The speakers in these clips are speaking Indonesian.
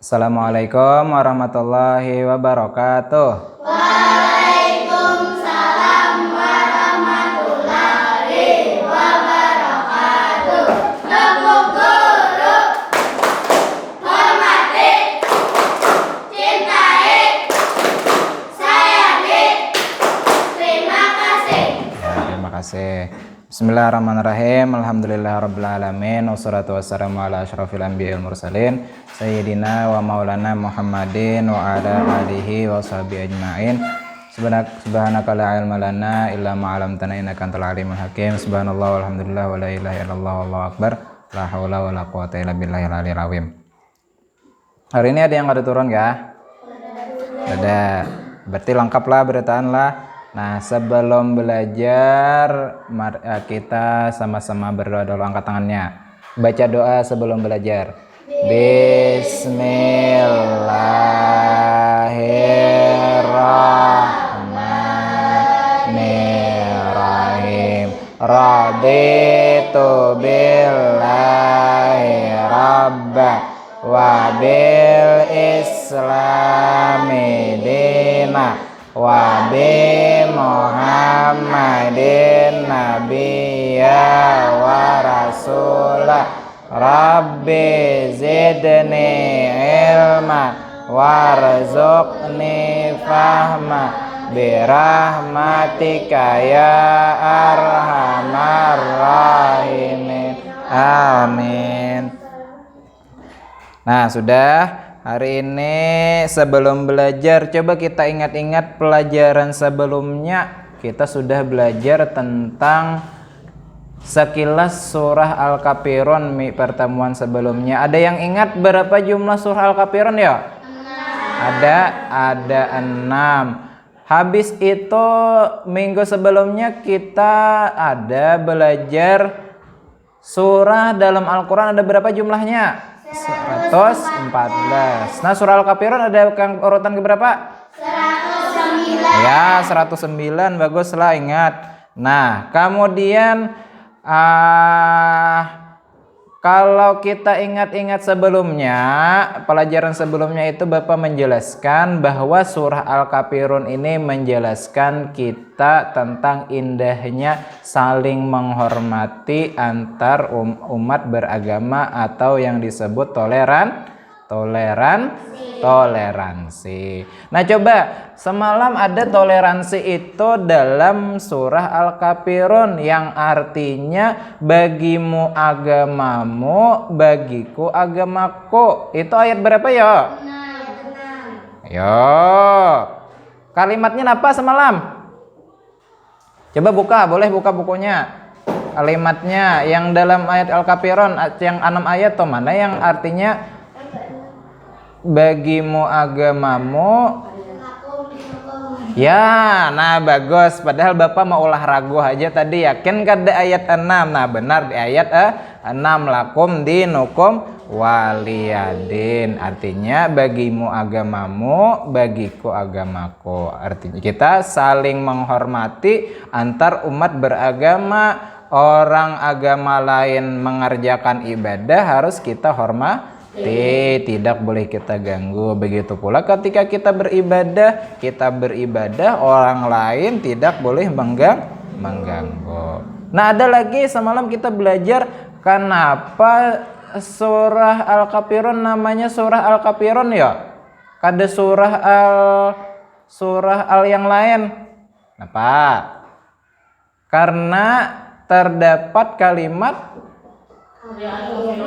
Assalamualaikum warahmatullahi wabarakatuh. Waalaikumsalam warahmatullahi wabarakatuh. Tepuk guru, hormati, cintai, sayangi, terima kasih. Terima kasih. Bismillahirrahmanirrahim. Alhamdulillahirabbil alamin. Wassalatu wassalamu ala asyrafil anbiya'il mursalin sayyidina wa maulana Muhammadin wa ala alihi wa sahbihi ajmain. Subhanaka la ilma lana illa ma 'allamtana innaka antal alimul hakim. Subhanallah walhamdulillah wa la ilaha illallah wallahu akbar. La haula wala quwata illa billahil aliyil azim. Hari ini ada yang kada turun ya? Ada. Berarti lengkaplah, bertahanlah. Nah, sebelum belajar kita sama-sama berdoa dulu, angkat tangannya. Baca doa sebelum belajar. Bismillahirrahmanirrahim. Raditu billahi rabba wa bil islami dina wa bi Muhammadin nabiyya wa rasulah. Rabbi zidni ilma warzuqni fahma birahmatika ya arhamar rahimin. Amin. Nah, sudah. Hari ini sebelum belajar, coba kita ingat-ingat pelajaran sebelumnya. Kita sudah belajar tentang sekilas surah Al-Kafirun pertemuan sebelumnya. Ada yang ingat berapa jumlah surah Al-Kafirun ya? 6. Ada 6. Habis itu minggu sebelumnya kita ada belajar surah dalam Al-Quran ada berapa jumlahnya? 114. Nah, surah Al-Kafirun ada urutan keberapa? 109. Ya, 109. Baguslah, ingat. Nah, kemudian kalau kita ingat-ingat sebelumnya, pelajaran sebelumnya itu Bapak menjelaskan bahwa surah Al-Kafirun ini menjelaskan kita tentang indahnya saling menghormati antar umat beragama atau yang disebut toleransi. Nah, coba semalam ada toleransi itu dalam surah Al-Kafirun yang artinya bagimu agamamu, bagiku agamaku. Itu ayat berapa ya? 6. Yo. Kalimatnya apa semalam? Coba buka, boleh buka bukunya. Kalimatnya yang dalam ayat Al-Kafirun yang 6 ayat tuh mana yang artinya bagimu agamamu. Ya, nah bagus. Padahal Bapak mau ulah ragu aja tadi, yakin kada ayat 6. Nah, benar di ayat 6 lakum dinukum waliyadin. Artinya bagimu agamamu, bagiku agamaku. Artinya kita saling menghormati antar umat beragama. Orang agama lain mengerjakan ibadah harus kita hormati, tidak boleh kita ganggu. Begitu pula ketika kita beribadah orang lain tidak boleh mengganggu. Nah, ada lagi semalam kita belajar kenapa surah Al-Kafirun namanya surah Al-Kafirun ya? Kada surah al yang lain. Kenapa? Karena terdapat kalimat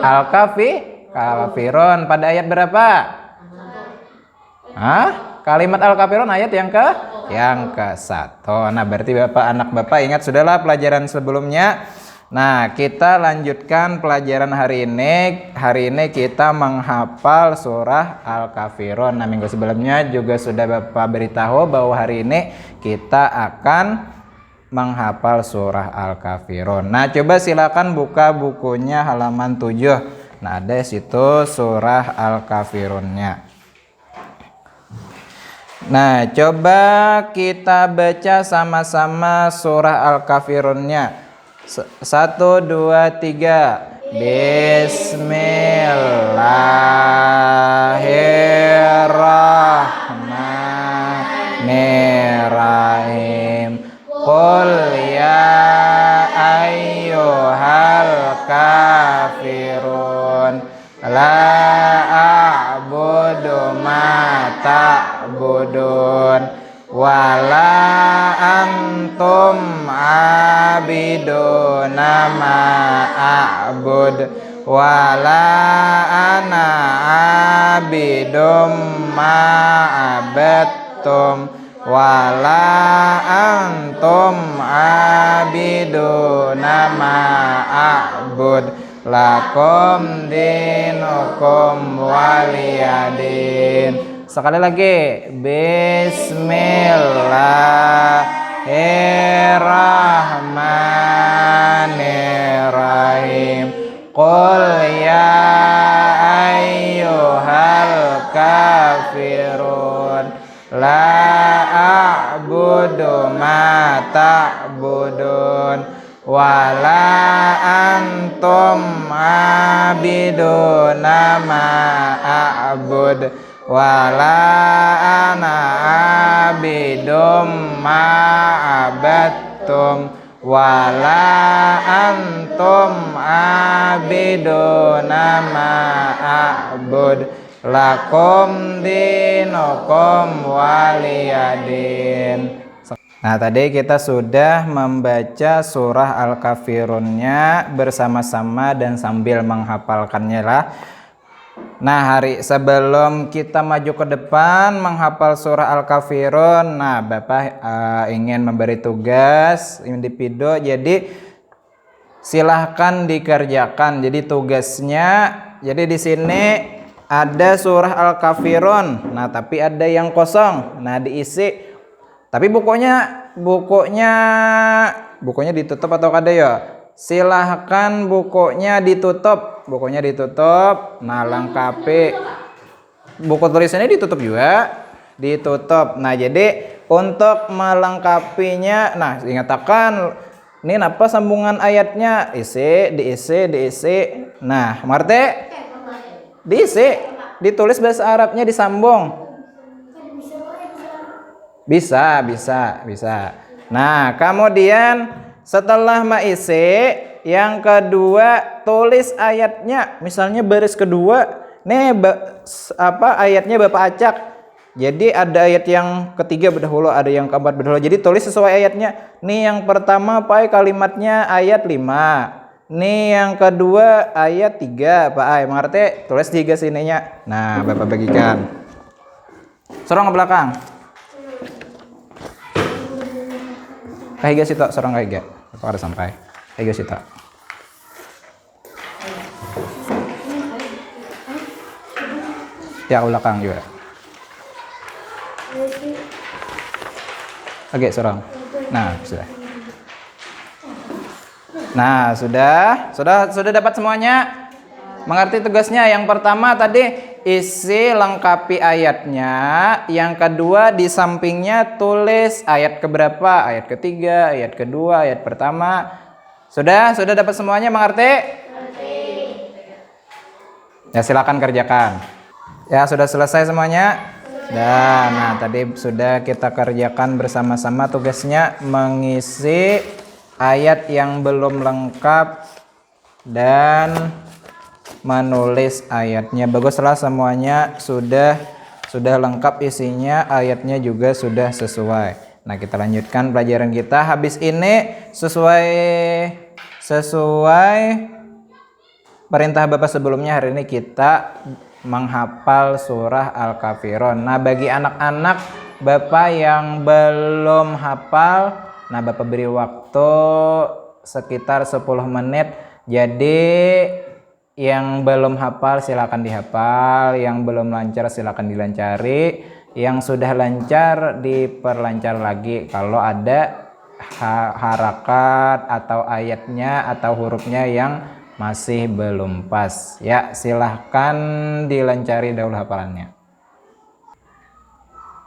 Al-Kafirun pada ayat berapa? Kalimat Al-Kafirun ayat yang ke-1. Nah, berarti anak Bapak ingat sudahlah pelajaran sebelumnya. Nah, kita lanjutkan pelajaran hari ini. Hari ini kita menghafal surah Al-Kafirun. Nah, minggu sebelumnya juga sudah Bapak beritahu bahwa hari ini kita akan menghafal surah Al-Kafirun. Nah, coba silakan buka bukunya halaman 7. Nah, ada situ surah Al-Kafirunnya. Nah, coba kita baca sama-sama surah Al-Kafirunnya. 1, 2, 3. Bismillahirrahmanirrahim. ta'budun wala antum abiduna ma a'bud wala ana abidum ma abattum wala antum abiduna ma a'bud lakum dinukum waliyadin. Sekali lagi, Bismillahirrahmanirrahim. Qul ya ayyuhal kafirun la a'budu ma ta'budun wala antum abiduna ma a'bud wala ana abidum ma abattum wala antum abiduna ma a'bud lakum dinukum waliyadin. Nah, tadi kita sudah membaca surah Al-Kafirunnya bersama-sama dan sambil menghafalkannya lah. Nah, sebelum kita maju ke depan menghafal surah Al-Kafirun, nah Bapak ingin memberi tugas individu, jadi silahkan dikerjakan. Jadi tugasnya, jadi di sini ada surah Al-Kafirun. Nah, tapi ada yang kosong. Nah, diisi. Tapi bukunya ditutup atau kada ya? Silahkan bukunya ditutup. Bukunya ditutup. Nah, lengkapi. Buku tulisannya ditutup juga. Ditutup. Nah, jadi untuk melengkapinya, nah ingatakan ini apa sambungan ayatnya? Diisi. Nah, Marte? Diisi. Ditulis bahasa Arabnya disambung. Bisa. Nah, kemudian setelah ma'isi, yang kedua tulis ayatnya. Misalnya baris kedua, nih ayatnya Bapak acak. Jadi ada ayat yang ketiga berdahulu, ada yang keempat berdahulu. Jadi tulis sesuai ayatnya. Nih yang pertama kalimatnya ayat 5. Nih yang kedua ayat 3, Pak Ai. Mengerti? Tulis 3 sininya. Nah, Bapak bagikan. Sorong ke belakang. Kahiga sito, sorong kahiga. Aku ada sampai. Kahiga sito. Ya, belakang juga. Oke, sorong. Nah, sudah. Nah, sudah dapat semuanya? Mengerti tugasnya? Yang pertama tadi isi lengkapi ayatnya. Yang kedua di sampingnya tulis ayat keberapa? Ayat ketiga, ayat kedua, ayat pertama. Sudah dapat semuanya? Mengerti? Ya, silakan kerjakan. Ya, sudah selesai semuanya? Dan nah tadi sudah kita kerjakan bersama-sama tugasnya mengisi ayat yang belum lengkap dan menulis ayatnya. Baguslah semuanya sudah lengkap isinya, ayatnya juga sudah sesuai. Nah, kita lanjutkan pelajaran kita. Habis ini sesuai perintah Bapak sebelumnya, hari ini kita menghafal surah Al-Kafirun. Nah, bagi anak-anak Bapak yang belum hafal, nah Bapak beri waktu sekitar 10 menit. Jadi yang belum hafal silakan dihafal, yang belum lancar silakan dilancari, yang sudah lancar diperlancar lagi kalau ada harakat atau ayatnya atau hurufnya yang masih belum pas. Ya, silahkan dilancari dahulu hafalannya.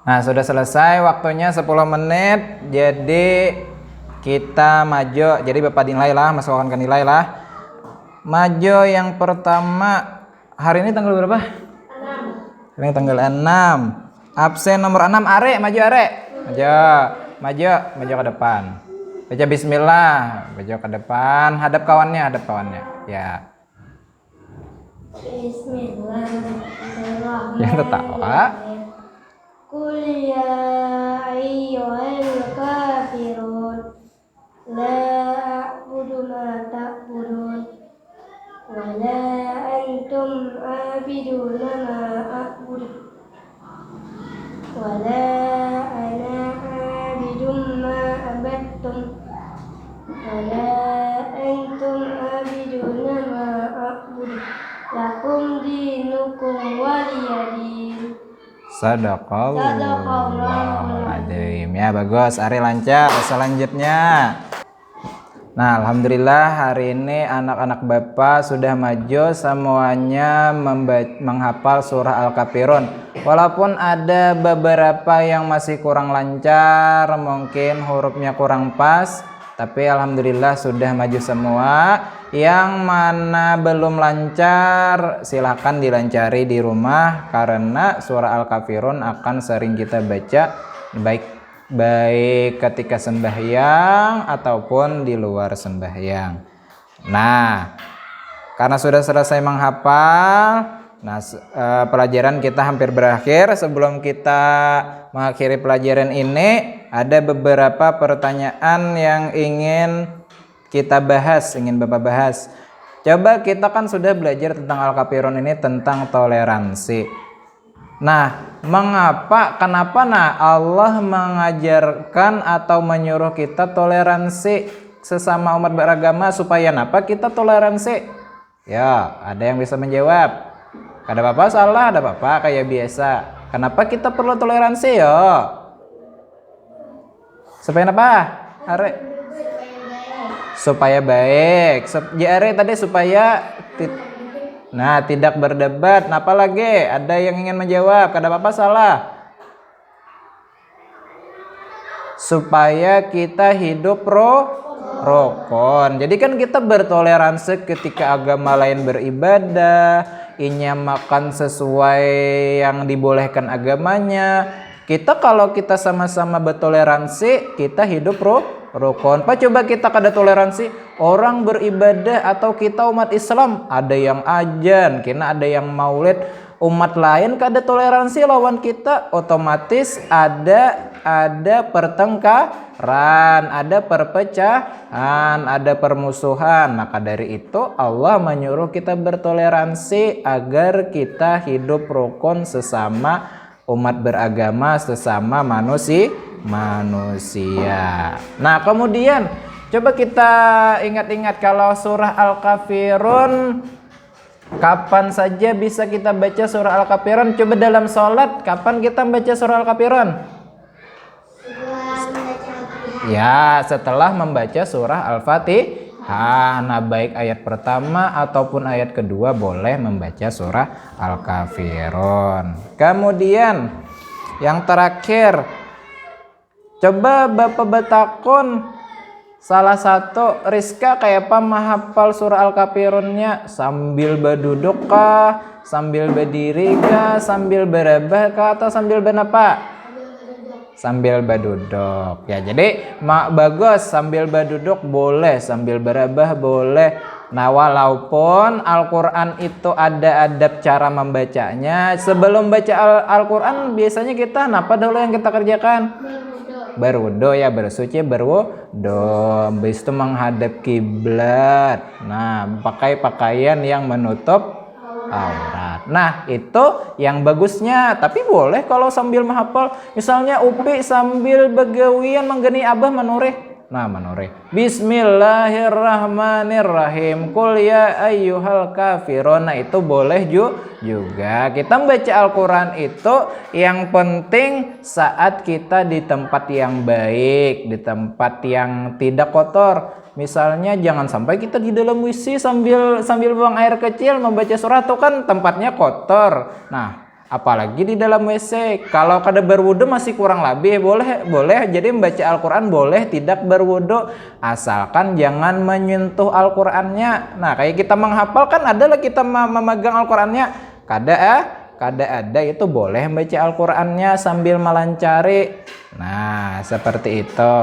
Nah, sudah selesai waktunya 10 menit. Jadi kita maju. Jadi Bapak nilai lah, masukkan ke nilai lah. Maju yang pertama. Hari ini tanggal berapa? 6. Ini tanggal 6. Absen nomor 6 Are, maju Are. Maju ke depan. Baca bismillah, baca ke depan, hadap kawannya. Ya. Bismillahirrahmanirrahim. Yang tertawa. Sadaqallahul adzim. Ya bagus, Ari lancar. Selanjutnya. Nah, alhamdulillah hari ini anak-anak Bapak sudah maju semuanya menghafal surah Al-Kafirun. Walaupun ada beberapa yang masih kurang lancar, mungkin hurufnya kurang pas, tapi alhamdulillah sudah maju semua. Yang mana belum lancar silahkan dilancari di rumah, karena surah Al-Kafirun akan sering kita baca baik ketika sembahyang ataupun di luar sembahyang. Nah, karena sudah selesai menghafal, pelajaran kita hampir berakhir. Sebelum kita mengakhiri pelajaran ini, ada beberapa pertanyaan yang ingin kita bahas, ingin Bapak bahas. Coba, kita kan sudah belajar tentang Al-Kafirun ini, tentang toleransi. Nah, kenapa Allah mengajarkan atau menyuruh kita toleransi sesama umat beragama, supaya apa kita toleransi? Ya, ada yang bisa menjawab. Ada Bapak salah, ada Bapak kayak biasa. Kenapa kita perlu toleransi ya? Supaya apa? Are? Supaya baik. Ya, Are tadi supaya tidak berdebat. Nah, apa lagi? Ada yang ingin menjawab? Kada apa-apa salah. Supaya kita hidup rukun. Jadi kan kita bertoleransi ketika agama lain beribadah, inya makan sesuai yang dibolehkan agamanya. Kalau kita sama-sama bertoleransi, kita hidup rukun. Pak, coba kita kada toleransi orang beribadah, atau kita umat Islam ada yang ajan, kena ada yang maulid, umat lain kada toleransi lawan kita, otomatis ada pertengkaran, ada perpecahan, ada permusuhan. Maka dari itu Allah menyuruh kita bertoleransi agar kita hidup rukun sesama umat beragama, sesama manusia. Nah, kemudian coba kita ingat-ingat, kalau surah Al-Kafirun kapan saja bisa kita baca surah Al-Kafirun? Coba dalam sholat, kapan kita baca surah Al-Kafirun? Ya, setelah membaca surah Al-Fatihah. Nah, baik ayat pertama ataupun ayat kedua boleh membaca surah Al-Kafirun. Kemudian yang terakhir, coba Bapak betakun salah satu Rizka kayak apa menghafal surah Al-Kafirunnya? Sambil berduduk kah? Sambil berdiri kah? Sambil berebah kah? Atau sambil benapa? Sambil berduduk. Ya, jadi bagus, sambil berduduk boleh, sambil berebah boleh. Nah, walaupun Al-Quran itu ada adab cara membacanya. Sebelum baca Al-Quran biasanya kita apa dulu yang kita kerjakan? Berwudu, ya, bersuci, berwudu. Habis itu menghadap kiblat. Nah, pakai pakaian yang menutup aurat. Nah, itu yang bagusnya. Tapi boleh kalau sambil menghafal, misalnya Upi sambil begawian menggeni abah menurih. Nah, menurih Bismillahirrahmanirrahim, Qul ya ayyuhal kafirun. Nah, itu boleh juga. Kita membaca Al-Quran itu yang penting saat kita di tempat yang baik, di tempat yang tidak kotor. Misalnya jangan sampai kita di dalam WC sambil buang air kecil membaca surah, itu kan tempatnya kotor. Nah, apalagi di dalam WC. Kalau kada berwudu masih kurang lebih boleh. Jadi membaca Al-Quran boleh tidak berwudu, asalkan jangan menyentuh Al-Qurannya. Nah, kayak kita menghafal kan adalah kita memegang Al-Qurannya. Kada ada itu boleh membaca Al-Qurannya sambil melancari. Nah, seperti itu.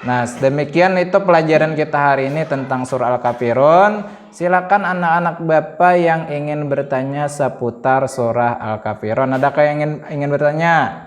Nah, demikian itu pelajaran kita hari ini tentang surah Al-Kafirun. Silakan anak-anak Bapak yang ingin bertanya seputar surah Al-Kafirun. Adakah yang ingin bertanya?